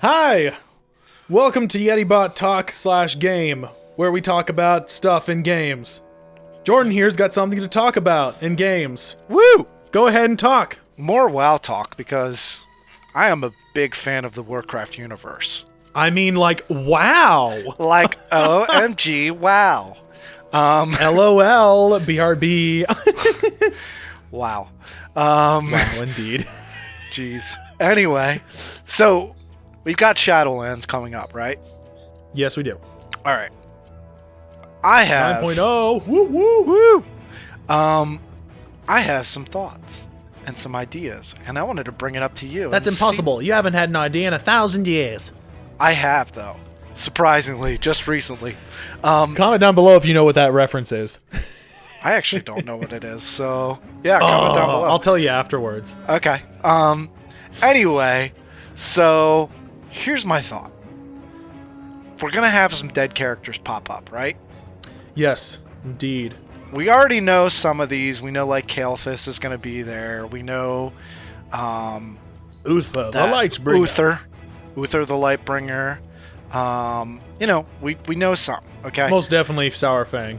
Hi! Welcome to Yetibot Talk/Game, where we talk about stuff in games. Jordan here's got something to talk about in games. Woo! Go ahead and talk. More WoW talk, because I am a big fan of the Warcraft universe. I mean, like, wow! Like, OMG, wow. LOL, BRB. Wow. Wow, indeed. Jeez. Anyway, so we've got Shadowlands coming up, right? Yes, we do. All right. I have 9.0. Woo woo. Woo! I have some thoughts and some ideas, and I wanted to bring it up to you. That's impossible. You haven't had an idea in 1,000 years. I have, though. Surprisingly, just recently. Comment down below if you know what that reference is. I actually don't know what it is, so yeah, comment down below. I'll tell you afterwards. Okay. Anyway, so here's my thought. We're gonna have some dead characters pop up, right? Yes, indeed. We already know some of these. We know like Kalephis is gonna be there. We know Uther, the Lightbringer. Uther the Lightbringer. We know some, okay? Most definitely Sourfang.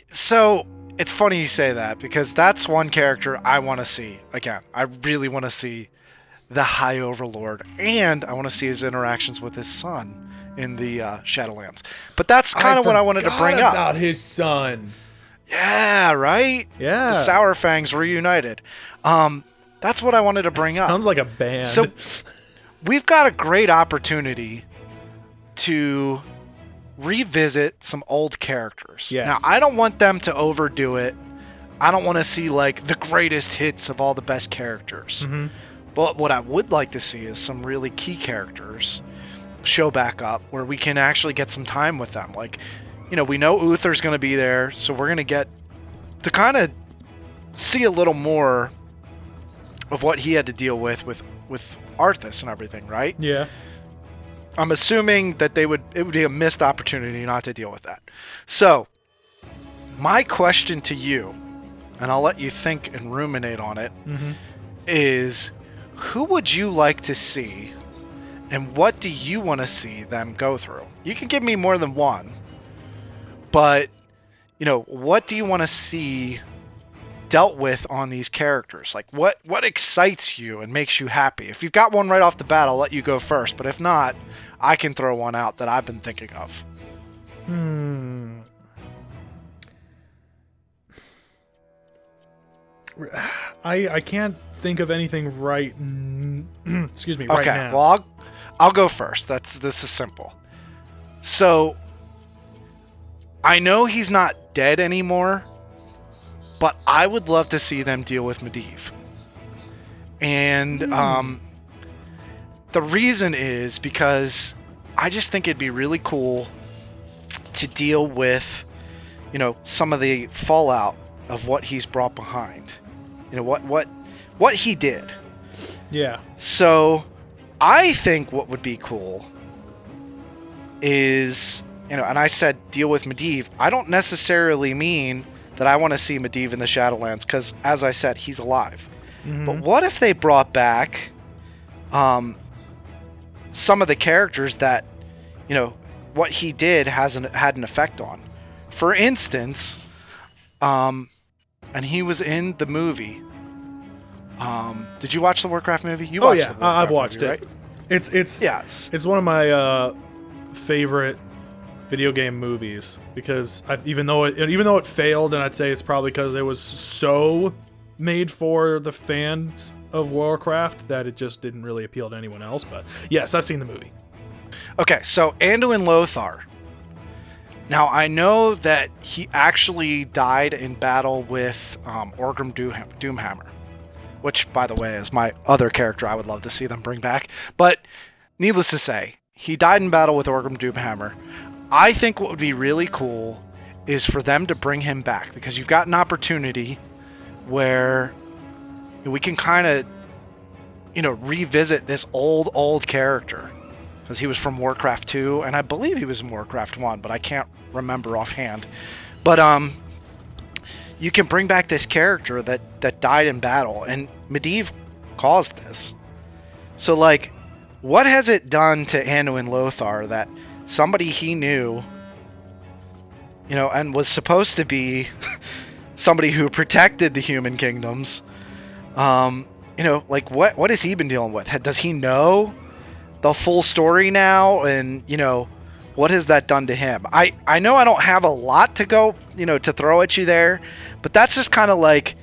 So it's funny you say that, because that's one character I want to see. Again, I really want to see the High Overlord, and I want to see his interactions with his son in the Shadowlands. But that's kind of what I wanted to bring up. About his son. Yeah, right? Yeah. The Sourfangs reunited. That's what I wanted to bring up. Sounds like a band. So we've got a great opportunity to revisit some old characters. Yeah. Now, I don't want them to overdo it. I don't want to see like the greatest hits of all the best characters. Mm-hmm. But what I would like to see is some really key characters show back up where we can actually get some time with them. Like, we know Uther's going to be there, so we're going to get to kind of see a little more of what he had to deal with Arthas and everything, right? Yeah. I'm assuming that it would be a missed opportunity not to deal with that. So, my question to you, and I'll let you think and ruminate on it, is who would you like to see, and what do you want to see them go through? You can give me more than one, but, what do you want to see dealt with on these characters? Like, what excites you and makes you happy? If you've got one right off the bat, I'll let you go first, but if not, I can throw one out that I've been thinking of. I can't think of anything right excuse me, right now. Okay, well, I'll go first. This is simple. So, I know he's not dead anymore, but I would love to see them deal with Medivh. And the reason is because I just think it'd be really cool to deal with, some of the fallout of what he's brought behind. What he did. Yeah. So, I think what would be cool is, and I said deal with Medivh. I don't necessarily mean that I want to see Medivh in the Shadowlands, because, as I said, he's alive. But what if they brought back some of the characters that, what he did had an effect on? For instance, and he was in the movie. Did you watch the Warcraft movie? You watched the I've watched movie, it. Right? It's one of my favorite video game movies, because even though it failed, and I'd say it's probably because it was so made for the fans of Warcraft that it just didn't really appeal to anyone else. But yes, I've seen the movie. Okay, so Anduin Lothar. Now, I know that he actually died in battle with Orgrim Doomhammer, which, by the way, is my other character I would love to see them bring back. But needless to say, he died in battle with Orgrim Doomhammer. I think what would be really cool is for them to bring him back, because you've got an opportunity where we can kind of, revisit this old character, because he was from Warcraft 2, and I believe he was in Warcraft 1, but I can't remember offhand. But you can bring back this character that died in battle, and Medivh caused this. So, like, what has it done to Anduin Lothar that somebody he knew, and was supposed to be somebody who protected the human kingdoms, what has he been dealing with? Does he know the full story now? And, what has that done to him? I know I don't have a lot to go, to throw at you there, but that's just kind of like,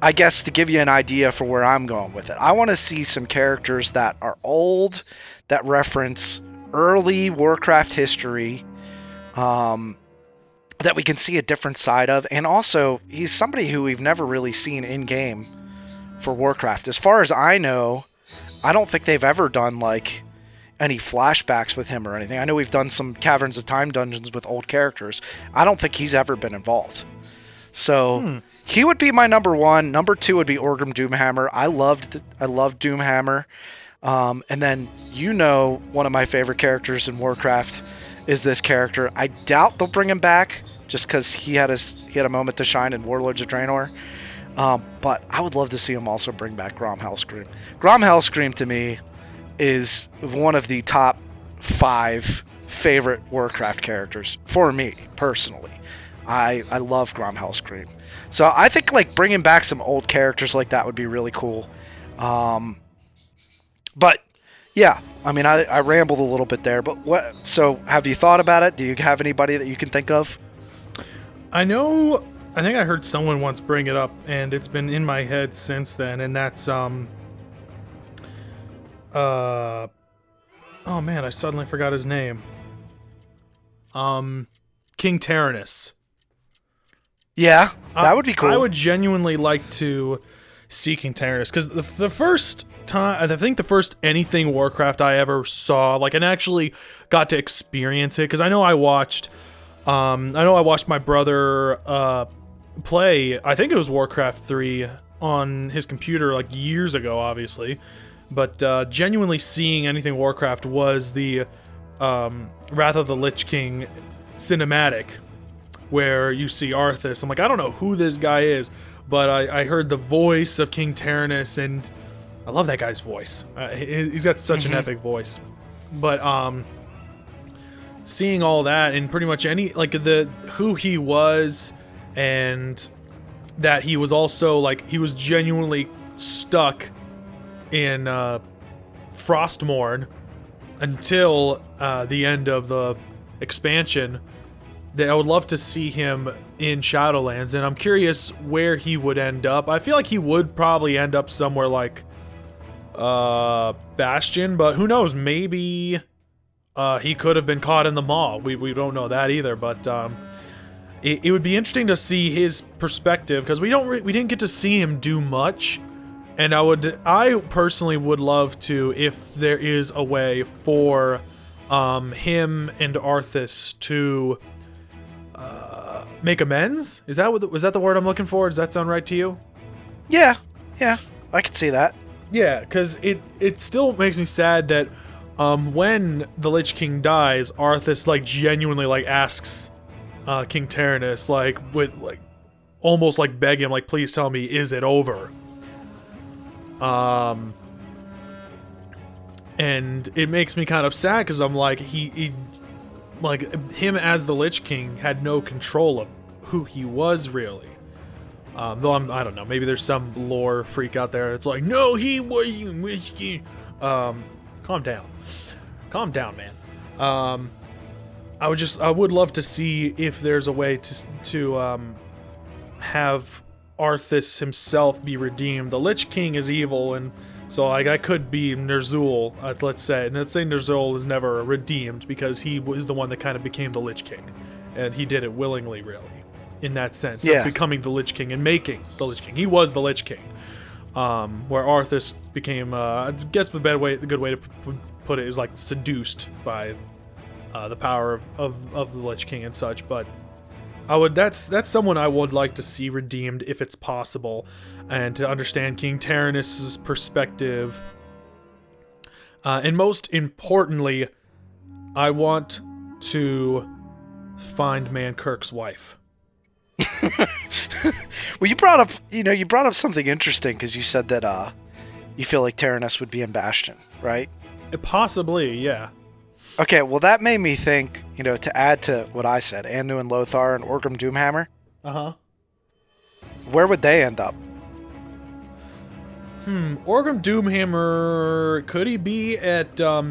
I guess, to give you an idea for where I'm going with it. I want to see some characters that are old, that reference early Warcraft history, that we can see a different side of. And also, he's somebody who we've never really seen in-game for Warcraft. As far as I know, I don't think they've ever done, like, any flashbacks with him or anything. I know we've done some Caverns of Time dungeons with old characters. I don't think he's ever been involved. So he would be my number one. Number two would be Orgrim Doomhammer. I loved Doomhammer. And then one of my favorite characters in Warcraft is this character. I doubt they'll bring him back just because he had a moment to shine in Warlords of Draenor. But I would love to see him also bring back Grom Hellscream. Grom Hellscream to me is one of the top 5 favorite Warcraft characters for me personally. I love Grom Hellscream. So I think like bringing back some old characters like that would be really cool. But yeah, I mean, I rambled a little bit there, but so have you thought about it? Do you have anybody that you can think of? I think I heard someone once bring it up, and it's been in my head since then, and that's, oh man, I suddenly forgot his name. King Tyrannus. Yeah, that would be cool. I would genuinely like to see King Tyrannus, because the first time, I think the first anything Warcraft I ever saw, like, and actually got to experience it, because I know I watched my brother play, I think it was Warcraft 3 on his computer like years ago, obviously, but genuinely seeing anything Warcraft was the Wrath of the Lich King cinematic, where you see Arthas. I'm like, I don't know who this guy is, but I heard the voice of King Tyrannus, and I love that guy's voice. He's got such an epic voice. But seeing all that, and pretty much who he was, and that he was also, like, he was genuinely stuck in Frostmourne until the end of the expansion, that I would love to see him in Shadowlands, and I'm curious where he would end up. I feel like he would probably end up somewhere like Bastion, but who knows, maybe he could have been caught in the Maw. We don't know that either, but it would be interesting to see his perspective, because we didn't get to see him do much, and I personally would love to, if there is a way for him and Arthas to make amends. Was that the word I'm looking for? Does that sound right to you? Yeah, I could see that. Yeah, because it still makes me sad that when the Lich King dies, Arthas like genuinely like asks King Tyrannus, like, with like almost like beg him, like, please tell me, is it over? And it makes me kind of sad, because I'm like, he like, him as the Lich King had no control of who he was, really. Though I don't know, maybe there's some lore freak out there that's like, no, he was Lich King. Calm down, man. I would love to see if there's a way to have Arthas himself be redeemed. The Lich King is evil, and so like, I could be Ner'zhul, let's say. And let's say Ner'zhul is never redeemed, because he was the one that kind of became the Lich King, and he did it willingly, really, in that sense, of becoming the Lich King and making the Lich King. He was the Lich King, where Arthas became, I guess the good way to put it is like seduced by the power of the Lich King and such. But that's someone I would like to see redeemed if it's possible, and to understand King Tyrannus' perspective. And most importantly, I want to find Mankirk's wife. Well, you brought up something interesting, because you said that you feel like Tyrannus would be in Bastion, right? Possibly, yeah. Okay, well that made me think, to add to what I said, Anduin Lothar and Orgrim Doomhammer, Uh-huh. where would they end up? Orgrim Doomhammer, could he be at, oh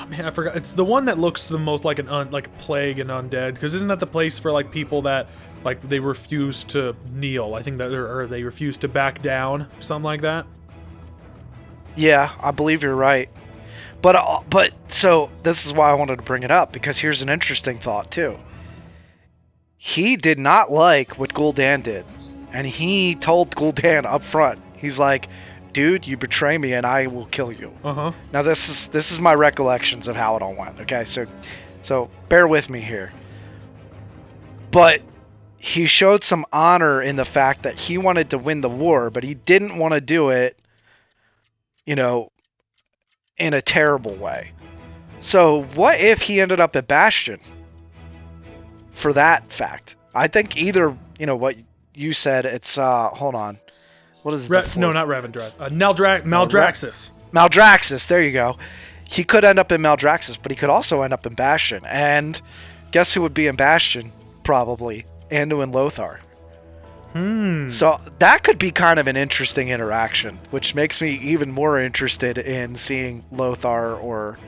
man, I forgot. It's the one that looks the most like like a plague and undead, because isn't that the place for, like, people that, like, they refuse to kneel? I think that, or they refuse to back down, something like that. Yeah, I believe you're right. But so this is why I wanted to bring it up, because here's an interesting thought too. He did not like what Gul'dan did, and he told Gul'dan up front. He's like, "Dude, you betray me, and I will kill you." Uh-huh. Now this is my recollections of how it all went. Okay, so bear with me here. But he showed some honor in the fact that he wanted to win the war, but he didn't want to do it, in a terrible way. So what if he ended up at Bastion for that fact? I think either, what you said, it's, hold on. What is it? No, not Ravinder. Maldraxxus. Maldraxxus, there you go. He could end up in Maldraxxus, but he could also end up in Bastion. And guess who would be in Bastion? Probably Anduin Lothar. So that could be kind of an interesting interaction, which makes me even more interested in seeing Lothar or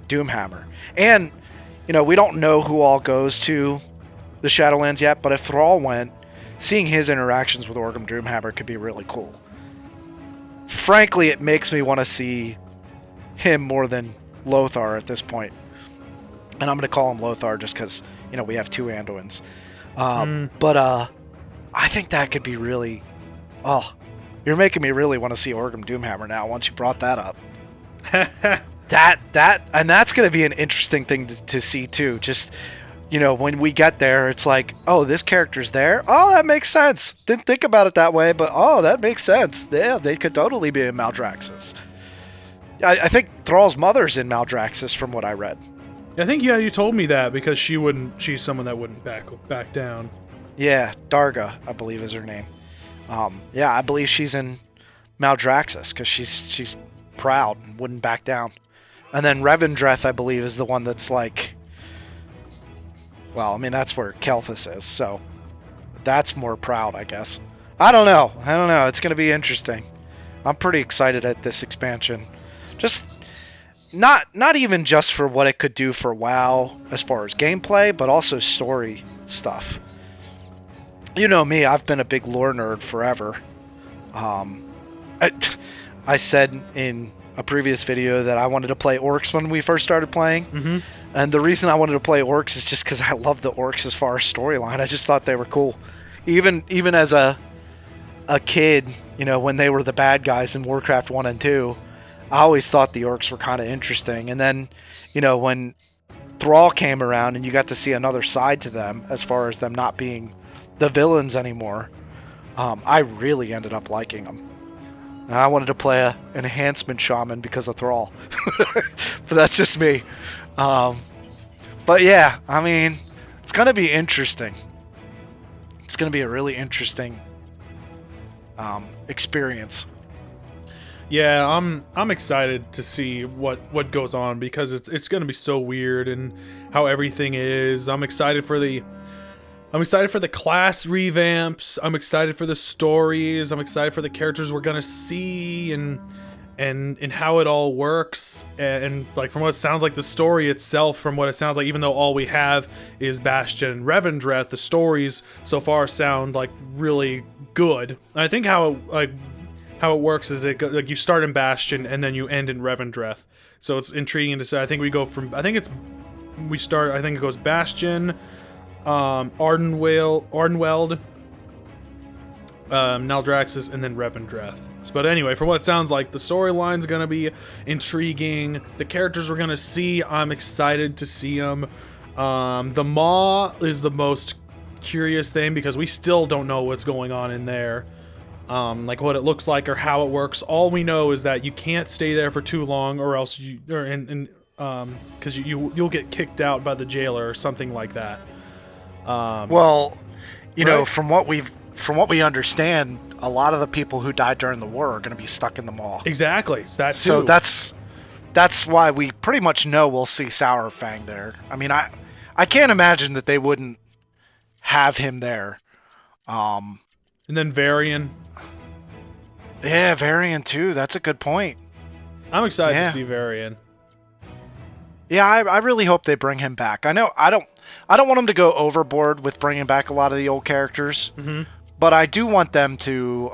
Doomhammer. And, we don't know who all goes to the Shadowlands yet, but if Thrall went, seeing his interactions with Orgrim Doomhammer could be really cool. Frankly, it makes me want to see him more than Lothar at this point. And I'm going to call him Lothar just because, we have two Anduins. But I think that could be really... Oh, you're making me really want to see Orgrim Doomhammer now once you brought that up. And that's going to be an interesting thing to see too. Just, when we get there, it's like, oh, this character's there? Oh, that makes sense. Didn't think about it that way, but oh, that makes sense. Yeah, they could totally be in Maldraxxus. I think Thrall's mother's in Maldraxxus from what I read. I think, yeah, you told me that because she's someone that wouldn't back down. Yeah, Darga, I believe is her name. Yeah, I believe she's in Maldraxxus because she's proud and wouldn't back down. And then Revendreth, I believe, is the one that's like... Well, I mean, that's where Kelthus is, so that's more proud, I guess. I don't know. It's going to be interesting. I'm pretty excited at this expansion. Just... Not even just for what it could do for WoW as far as gameplay, but also story stuff. You know me, I've been a big lore nerd forever. I said in a previous video that I wanted to play orcs when we first started playing. And the reason I wanted to play orcs is just because I love the orcs as far as storyline. I just thought they were cool. Even as a kid, when they were the bad guys in Warcraft 1 and 2, I always thought the orcs were kind of interesting. And then, when Thrall came around and you got to see another side to them as far as them not being the villains anymore, I really ended up liking them. And I wanted to play an enhancement shaman because of Thrall. But that's just me. But yeah, I mean, it's going to be interesting. It's going to be a really interesting experience. Yeah, I'm excited to see what goes on because it's going to be so weird and how everything is. I'm excited for the class revamps. I'm excited for the stories. I'm excited for the characters we're gonna see and how it all works. And like from what it sounds like, the story itself, from what it sounds like, even though all we have is Bastion and Revendreth, the stories so far sound like really good. And I think how it works is like you start in Bastion and then you end in Revendreth. So it's intriguing to say. I think it goes Bastion, Ardenweld, Maldraxxus, and then Revendreth. But anyway, from what it sounds like, the storyline's gonna be intriguing. The characters we're gonna see, I'm excited to see them. The Maw is the most curious thing because we still don't know what's going on in there. Like what it looks like or how it works. All we know is that you can't stay there for too long, or else because you'll get kicked out by the jailer or something like that. Well, you know, from what we've from what we understand, a lot of the people who died during the war are going to be stuck in the maw. Exactly. It's that too. So that's why we pretty much know we'll see Sourfang there. I mean, I can't imagine that they wouldn't have him there. And then Varian. Yeah, Varian too. That's a good point. I'm excited to see Varian. Yeah, I really hope they bring him back. I know I don't want them to go overboard with bringing back a lot of the old characters, but I do want them to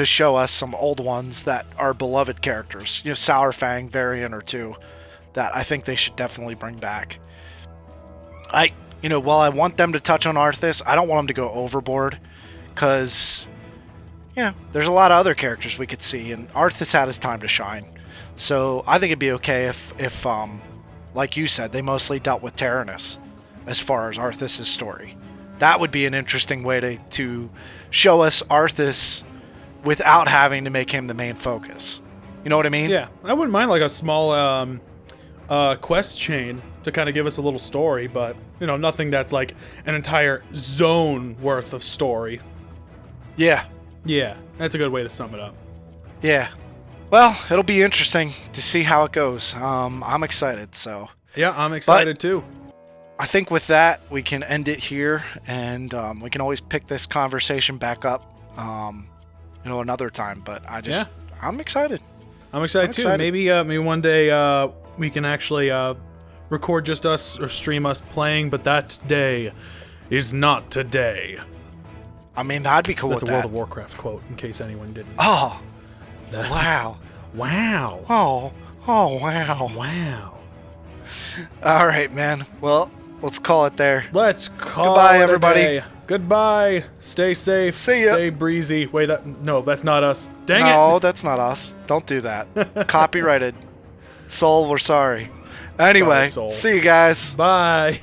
show us some old ones that are beloved characters. You know, Sourfang, Varian, or two that I think they should definitely bring back. While I want them to touch on Arthas, I don't want them to go overboard, because there's a lot of other characters we could see, and Arthas had his time to shine. So I think it'd be okay if like you said, they mostly dealt with Tyrannus as far as Arthas' story. That would be an interesting way to show us Arthas without having to make him the main focus. You know what I mean? Yeah, I wouldn't mind like a small quest chain to kind of give us a little story, but nothing that's like an entire zone worth of story. Yeah. Yeah, that's a good way to sum it up. Yeah. Well, it'll be interesting to see how it goes. I'm excited, so. Yeah, I'm excited too. I think with that, we can end it here, and we can always pick this conversation back up, another time. But I'm excited. I'm excited too. Maybe one day we can actually record just us or stream us playing, but that day is not today. I mean, that'd be cool. That's with a World that. of Warcraft quote, in case anyone didn't. Oh, wow. Wow. Oh, wow. Wow. All right, man. Well, let's call it there. Let's call Goodbye, it everybody. A day. Goodbye. Stay safe. See ya. Stay breezy. Wait, that's not us. Dang it. No, that's not us. Don't do that. Copyrighted. Soul, we're sorry. Anyway, Sorry, Soul. see you guys. Bye.